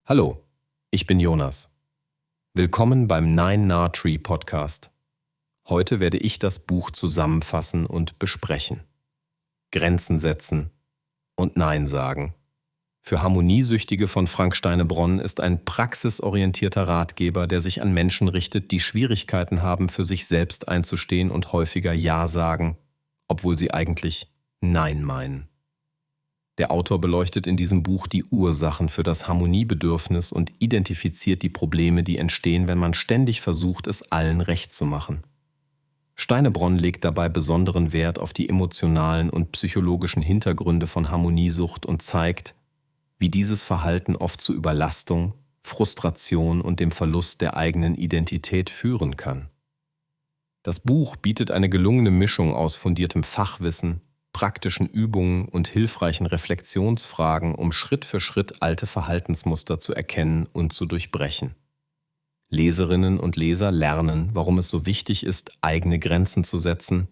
Hallo, ich bin Jonas. Willkommen beim Nine Nah Tree Podcast. Heute werde ich das Buch zusammenfassen und besprechen. Grenzen setzen und Nein sagen. Für Harmoniesüchtige von Frank Steinebronn ist ein praxisorientierter Ratgeber, der sich an Menschen richtet, die Schwierigkeiten haben, für sich selbst einzustehen und häufiger Ja sagen, obwohl sie eigentlich Nein meinen. Der Autor beleuchtet in diesem Buch die Ursachen für das Harmoniebedürfnis und identifiziert die Probleme, die entstehen, wenn man ständig versucht, es allen recht zu machen. Steinebronn legt dabei besonderen Wert auf die emotionalen und psychologischen Hintergründe von Harmoniesucht und zeigt, wie dieses Verhalten oft zu Überlastung, Frustration und dem Verlust der eigenen Identität führen kann. Das Buch bietet eine gelungene Mischung aus fundiertem Fachwissen, praktischen Übungen und hilfreichen Reflexionsfragen, um Schritt für Schritt alte Verhaltensmuster zu erkennen und zu durchbrechen. Leserinnen und Leser lernen, warum es so wichtig ist, eigene Grenzen zu setzen,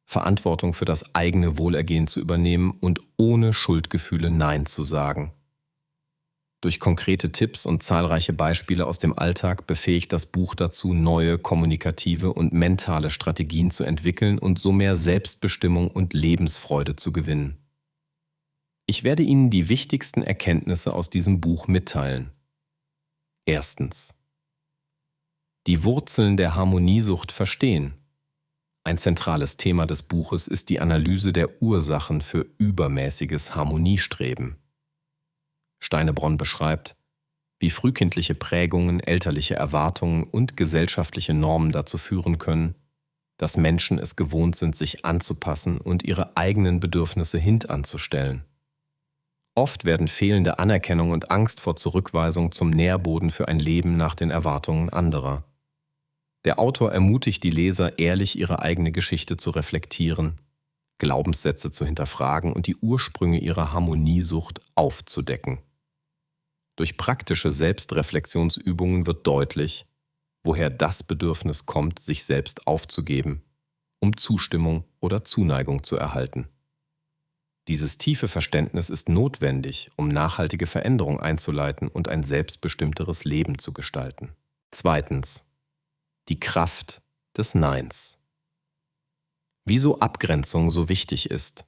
Verantwortung für das eigene Wohlergehen zu übernehmen und ohne Schuldgefühle Nein zu sagen. Durch konkrete Tipps und zahlreiche Beispiele aus dem Alltag befähigt das Buch dazu, neue kommunikative und mentale Strategien zu entwickeln und so mehr Selbstbestimmung und Lebensfreude zu gewinnen. Ich werde Ihnen die wichtigsten Erkenntnisse aus diesem Buch mitteilen. Erstens. Die Wurzeln der Harmoniesucht verstehen. Ein zentrales Thema des Buches ist die Analyse der Ursachen für übermäßiges Harmoniestreben. Steinebronn beschreibt, wie frühkindliche Prägungen, elterliche Erwartungen und gesellschaftliche Normen dazu führen können, dass Menschen es gewohnt sind, sich anzupassen und ihre eigenen Bedürfnisse hintanzustellen. Oft werden fehlende Anerkennung und Angst vor Zurückweisung zum Nährboden für ein Leben nach den Erwartungen anderer. Der Autor ermutigt die Leser, ehrlich ihre eigene Geschichte zu reflektieren, Glaubenssätze zu hinterfragen und die Ursprünge ihrer Harmoniesucht aufzudecken. Durch praktische Selbstreflexionsübungen wird deutlich, woher das Bedürfnis kommt, sich selbst aufzugeben, um Zustimmung oder Zuneigung zu erhalten. Dieses tiefe Verständnis ist notwendig, um nachhaltige Veränderung einzuleiten und ein selbstbestimmteres Leben zu gestalten. Zweitens. Die Kraft des Neins. Wieso Abgrenzung so wichtig ist.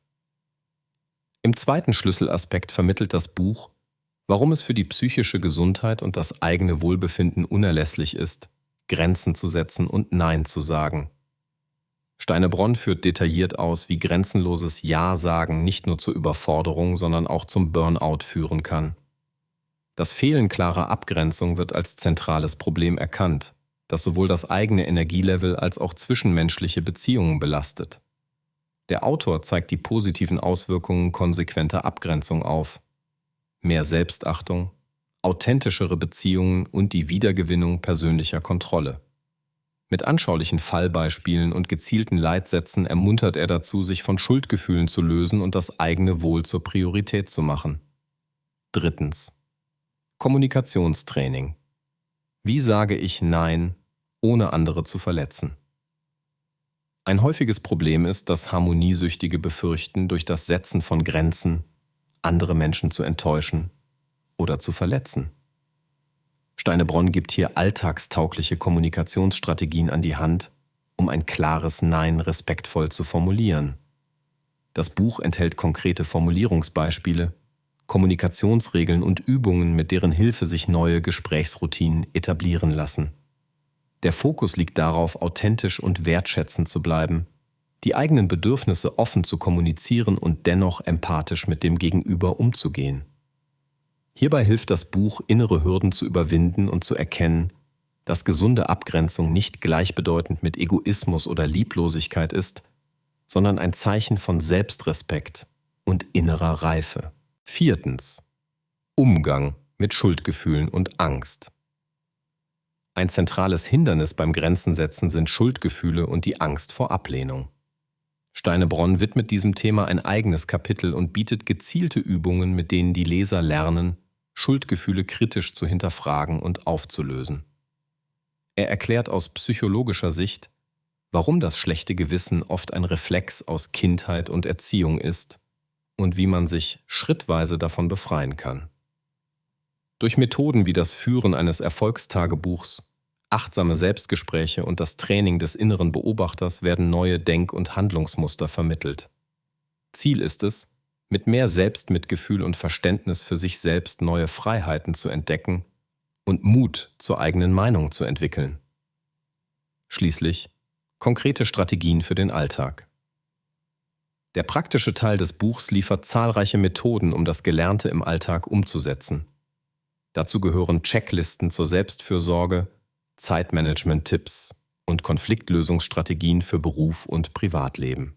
Im zweiten Schlüsselaspekt vermittelt das Buch, warum es für die psychische Gesundheit und das eigene Wohlbefinden unerlässlich ist, Grenzen zu setzen und Nein zu sagen. Steinebronn führt detailliert aus, wie grenzenloses Ja-Sagen nicht nur zur Überforderung, sondern auch zum Burnout führen kann. Das Fehlen klarer Abgrenzung wird als zentrales Problem erkannt, das sowohl das eigene Energielevel als auch zwischenmenschliche Beziehungen belastet. Der Autor zeigt die positiven Auswirkungen konsequenter Abgrenzung auf. Mehr Selbstachtung, authentischere Beziehungen und die Wiedergewinnung persönlicher Kontrolle. Mit anschaulichen Fallbeispielen und gezielten Leitsätzen ermuntert er dazu, sich von Schuldgefühlen zu lösen und das eigene Wohl zur Priorität zu machen. Drittens. Kommunikationstraining. Wie sage ich Nein, ohne andere zu verletzen? Ein häufiges Problem ist, dass Harmoniesüchtige befürchten, durch das Setzen von Grenzen andere Menschen zu enttäuschen oder zu verletzen. Steinebronn gibt hier alltagstaugliche Kommunikationsstrategien an die Hand, um ein klares Nein respektvoll zu formulieren. Das Buch enthält konkrete Formulierungsbeispiele, Kommunikationsregeln und Übungen, mit deren Hilfe sich neue Gesprächsroutinen etablieren lassen. Der Fokus liegt darauf, authentisch und wertschätzend zu bleiben, die eigenen Bedürfnisse offen zu kommunizieren und dennoch empathisch mit dem Gegenüber umzugehen. Hierbei hilft das Buch, innere Hürden zu überwinden und zu erkennen, dass gesunde Abgrenzung nicht gleichbedeutend mit Egoismus oder Lieblosigkeit ist, sondern ein Zeichen von Selbstrespekt und innerer Reife. Viertens. Umgang mit Schuldgefühlen und Angst. Ein zentrales Hindernis beim Grenzensetzen sind Schuldgefühle und die Angst vor Ablehnung. Steinebronn widmet diesem Thema ein eigenes Kapitel und bietet gezielte Übungen, mit denen die Leser lernen, Schuldgefühle kritisch zu hinterfragen und aufzulösen. Er erklärt aus psychologischer Sicht, warum das schlechte Gewissen oft ein Reflex aus Kindheit und Erziehung ist und wie man sich schrittweise davon befreien kann. Durch Methoden wie das Führen eines Erfolgstagebuchs, achtsame Selbstgespräche und das Training des inneren Beobachters werden neue Denk- und Handlungsmuster vermittelt. Ziel ist es, mit mehr Selbstmitgefühl und Verständnis für sich selbst neue Freiheiten zu entdecken und Mut zur eigenen Meinung zu entwickeln. Schließlich konkrete Strategien für den Alltag. Der praktische Teil des Buchs liefert zahlreiche Methoden, um das Gelernte im Alltag umzusetzen. Dazu gehören Checklisten zur Selbstfürsorge, Zeitmanagement-Tipps und Konfliktlösungsstrategien für Beruf und Privatleben.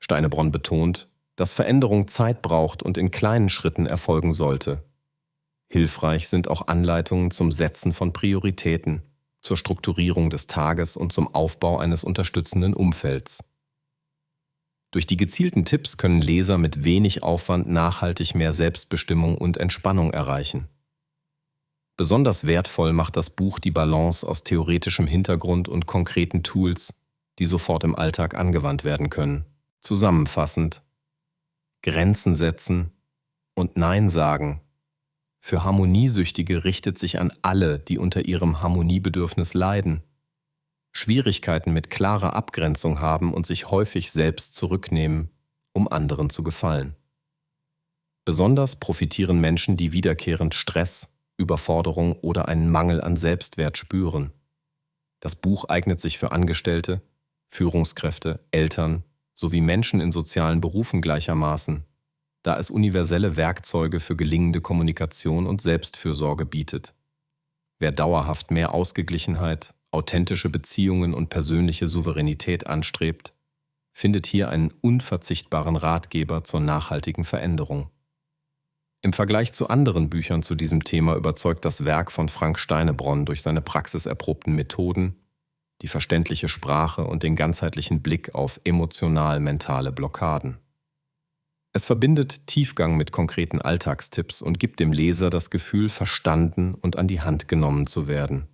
Steinebronn betont, dass Veränderung Zeit braucht und in kleinen Schritten erfolgen sollte. Hilfreich sind auch Anleitungen zum Setzen von Prioritäten, zur Strukturierung des Tages und zum Aufbau eines unterstützenden Umfelds. Durch die gezielten Tipps können Leser mit wenig Aufwand nachhaltig mehr Selbstbestimmung und Entspannung erreichen. Besonders wertvoll macht das Buch die Balance aus theoretischem Hintergrund und konkreten Tools, die sofort im Alltag angewandt werden können. Zusammenfassend: Grenzen setzen und Nein sagen. Für Harmoniesüchtige richtet sich an alle, die unter ihrem Harmoniebedürfnis leiden, Schwierigkeiten mit klarer Abgrenzung haben und sich häufig selbst zurücknehmen, um anderen zu gefallen. Besonders profitieren Menschen, die wiederkehrend Stress, Überforderung oder einen Mangel an Selbstwert spüren. Das Buch eignet sich für Angestellte, Führungskräfte, Eltern sowie Menschen in sozialen Berufen gleichermaßen, da es universelle Werkzeuge für gelingende Kommunikation und Selbstfürsorge bietet. Wer dauerhaft mehr Ausgeglichenheit, authentische Beziehungen und persönliche Souveränität anstrebt, findet hier einen unverzichtbaren Ratgeber zur nachhaltigen Veränderung. Im Vergleich zu anderen Büchern zu diesem Thema überzeugt das Werk von Frank Steinebronn durch seine praxiserprobten Methoden, die verständliche Sprache und den ganzheitlichen Blick auf emotional-mentale Blockaden. Es verbindet Tiefgang mit konkreten Alltagstipps und gibt dem Leser das Gefühl, verstanden und an die Hand genommen zu werden.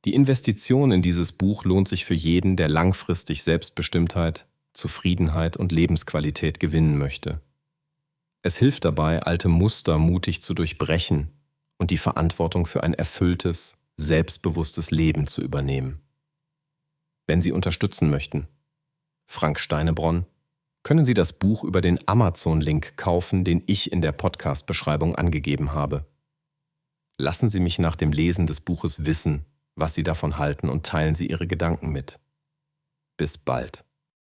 Die Investition in dieses Buch lohnt sich für jeden, der langfristig Selbstbestimmtheit, Zufriedenheit und Lebensqualität gewinnen möchte. Es hilft dabei, alte Muster mutig zu durchbrechen und die Verantwortung für ein erfülltes, selbstbewusstes Leben zu übernehmen. Wenn Sie unterstützen möchten, Frank Steinebronn, können Sie das Buch über den Amazon-Link kaufen, den ich in der Podcast-Beschreibung angegeben habe. Lassen Sie mich nach dem Lesen des Buches wissen, was Sie davon halten, und teilen Sie Ihre Gedanken mit. Bis bald.